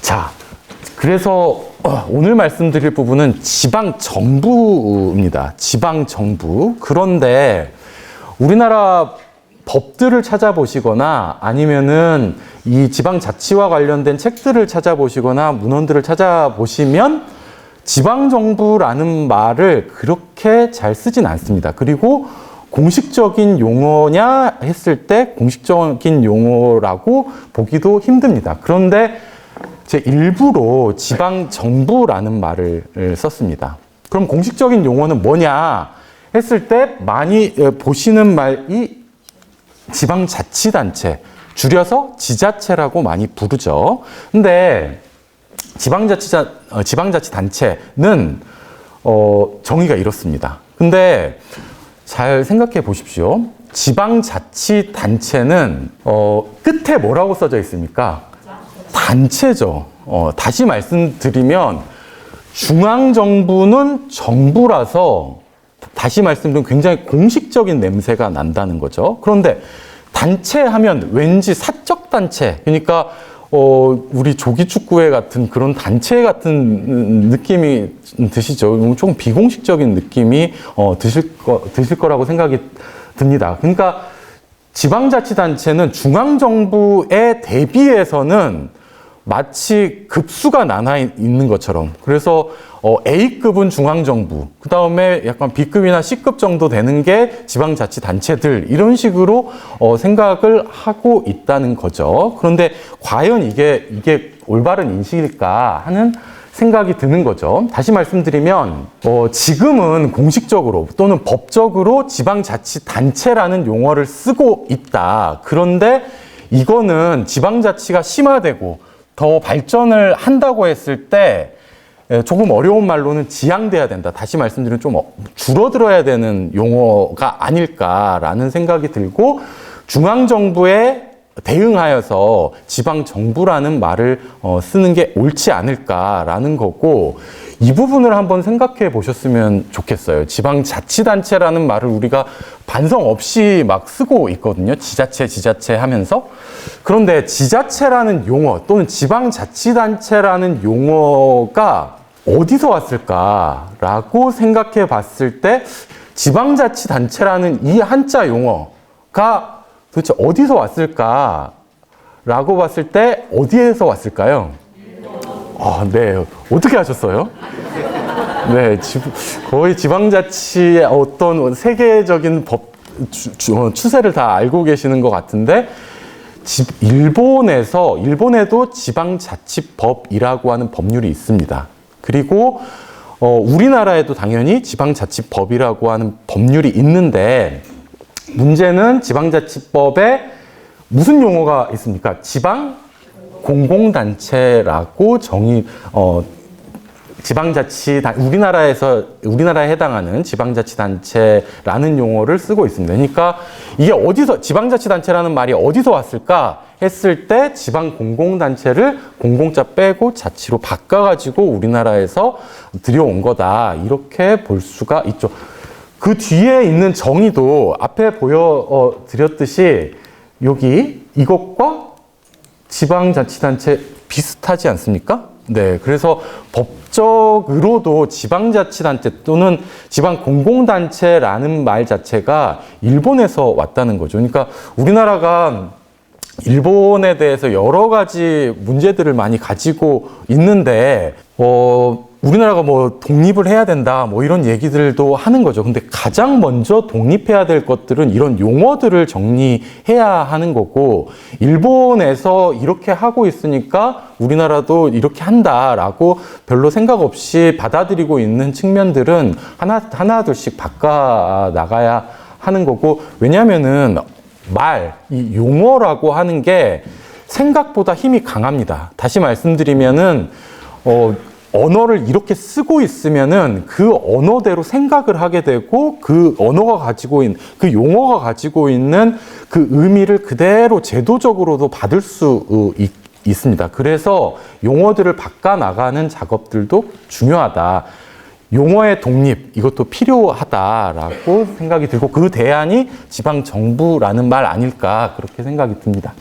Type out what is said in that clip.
자, 그래서 오늘 말씀드릴 부분은 지방정부입니다. 지방정부. 그런데 우리나라 법들을 찾아보시거나 아니면은 이 지방자치와 관련된 책들을 찾아보시거나 문헌들을 찾아보시면 지방정부라는 말을 그렇게 잘 쓰진 않습니다. 그리고 공식적인 용어냐 했을 때 공식적인 용어라고 보기도 힘듭니다. 그런데 제 일부러 지방정부라는 말을 썼습니다. 그럼 공식적인 용어는 뭐냐 했을 때 많이 보시는 말이 지방자치단체, 줄여서 지자체라고 많이 부르죠. 근데 지방자치단체는 정의가 이렇습니다. 근데 잘 생각해 보십시오. 지방자치단체는 끝에 뭐라고 써져 있습니까? 단체죠. 다시 말씀드리면 중앙정부는 정부라서 다시 말씀드리면 굉장히 공식적인 냄새가 난다는 거죠. 그런데 단체 하면 왠지 사적 단체, 그러니까 우리 조기축구회 같은 그런 단체 같은 느낌이 드시죠. 조금 비공식적인 느낌이 드실 거라고 생각이 듭니다. 그러니까 지방자치단체는 중앙정부에 대비해서는 마치 급수가 나눠 있는 것처럼, 그래서 A급은 중앙정부, 그 다음에 약간 B급이나 C급 정도 되는 게 지방자치단체들, 이런 식으로 생각을 하고 있다는 거죠. 그런데 과연 이게 올바른 인식일까 하는 생각이 드는 거죠. 다시 말씀드리면 지금은 공식적으로 또는 법적으로 지방자치단체라는 용어를 쓰고 있다. 그런데 이거는 지방자치가 심화되고 더 발전을 한다고 했을 때 조금 어려운 말로는 지양돼야 된다. 다시 말씀드리면 좀 줄어들어야 되는 용어가 아닐까라는 생각이 들고, 중앙정부에 대응하여서 지방정부라는 말을 쓰는 게 옳지 않을까라는 거고, 이 부분을 한번 생각해 보셨으면 좋겠어요. 지방자치단체라는 말을 우리가 반성 없이 막 쓰고 있거든요. 지자체 하면서. 그런데 지자체라는 용어 또는 지방자치단체라는 용어가 어디서 왔을까라고 생각해 봤을 때 지방자치단체라는 이 한자 용어가 도대체 어디서 왔을까라고 봤을 때 어디에서 왔을까요? 네. 어떻게 하셨어요? 네. 거의 지방자치의 어떤 세계적인 추세를 다 알고 계시는 것 같은데, 일본에도 지방자치법이라고 하는 법률이 있습니다. 그리고 우리나라에도 당연히 지방자치법이라고 하는 법률이 있는데, 문제는 지방자치법에 무슨 용어가 있습니까? 공공단체라고 우리나라에 해당하는 지방자치단체라는 용어를 쓰고 있습니다. 그러니까 이게 지방자치단체라는 말이 어디서 왔을까 했을 때 지방공공단체를 공공자 빼고 자치로 바꿔가지고 우리나라에서 들여온 거다. 이렇게 볼 수가 있죠. 그 뒤에 있는 정의도 앞에 보여드렸듯이 이것과 지방자치단체 비슷하지 않습니까? 네. 그래서 법적으로도 지방자치단체 또는 지방공공단체라는 말 자체가 일본에서 왔다는 거죠. 그러니까 우리나라가 일본에 대해서 여러 가지 문제들을 많이 가지고 있는데, 우리나라가 독립을 해야 된다, 이런 얘기들도 하는 거죠. 근데 가장 먼저 독립해야 될 것들은 이런 용어들을 정리해야 하는 거고, 일본에서 이렇게 하고 있으니까 우리나라도 이렇게 한다라고 별로 생각 없이 받아들이고 있는 측면들은 하나둘씩 바꿔 나가야 하는 거고, 왜냐면은 이 용어라고 하는 게 생각보다 힘이 강합니다. 다시 말씀드리면은, 언어를 이렇게 쓰고 있으면은 그 언어대로 생각을 하게 되고, 그 용어가 가지고 있는 그 의미를 그대로 제도적으로도 받을 수 있습니다. 그래서 용어들을 바꿔 나가는 작업들도 중요하다. 용어의 독립, 이것도 필요하다라고 생각이 들고 그 대안이 지방정부라는 말 아닐까 그렇게 생각이 듭니다.